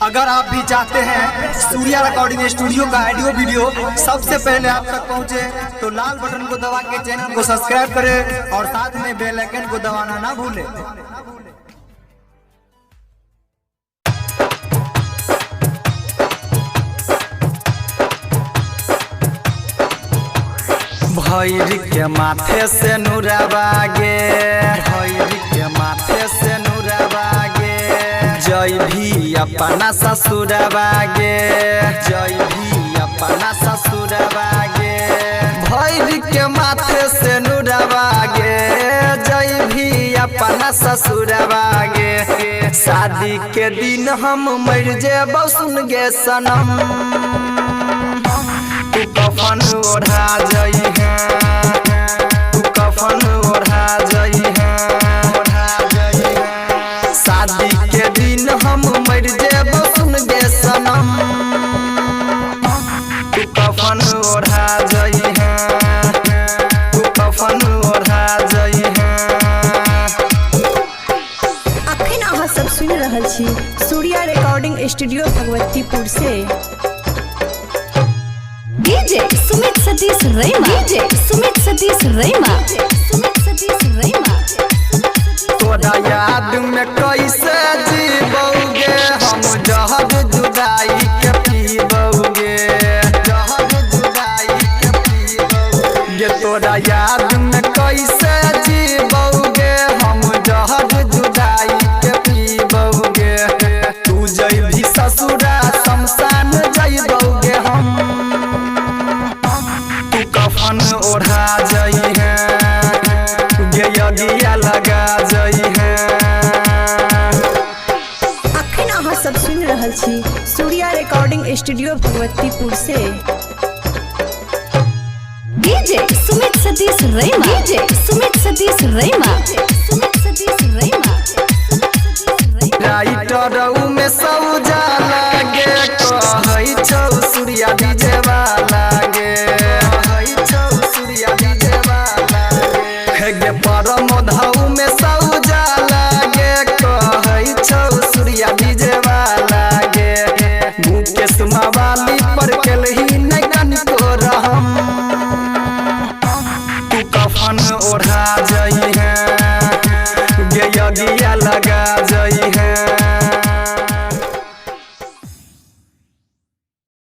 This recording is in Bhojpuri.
अगर आप भी चाहते हैं सूर्या रिकॉर्डिंग स्टूडियो का ऑडियो वीडियो सबसे पहले आप तक पहुंचे तो लाल बटन को दबा के चैनल को सब्सक्राइब करें और साथ में बेल आइकन को दबाना ना भूलें। भैर के माथे से नुराबागे, भैर के माथे से नुराबागे, जय भी अपना ससुरबागे, जय भी अपना ससुरबागे। भैर के माथे से नुराबागे, जय भी अपना ससुरबागे। शादी के दिन हम मर जेबौ सुन गे सनम, तू कफन ओढ़ा जई है, तू कफन ओढ़ा जई है, ओढ़ा जई है। शादी के दिन हम मर जेबौ सुन गे सनम, तू कफन ओढ़ा जई है, तू कफन ओढ़ा जई है। अखन अहाँ सब सुनि रहल छी सूर्या रिकॉर्डिंग स्टूडियो भगवतीपुर से। DJ Sumit Satish रैमा, DJ Sumit Satish रैमा, Sumit Satish रैमा। तोरा याद में कैसे जीबोगे हम, जहर जुदाई के पीबोगे, जहर जुदाई के पीबोगे। तोरा याद में कैसे जीबोगे हम, जहर जुदाई के पीबोगे। तू जइभी ससुरा शमशान जइबोगे हम, कफन ओढ़ा जई है, गेयगिया लगा जई है। अखन अहाँ सब सुनि रहल छी सूर्या रिकॉर्डिंग स्टूडियो भगवतीपुर से। DJ Sumit Satish रैमा, DJ Sumit Satish रैमा, Sumit Satish रैमा। Writer में सौजा लागे, कहै छौ सूर्या डीजे वाला गे, कहै छौ सूर्या डीजे वाला गे।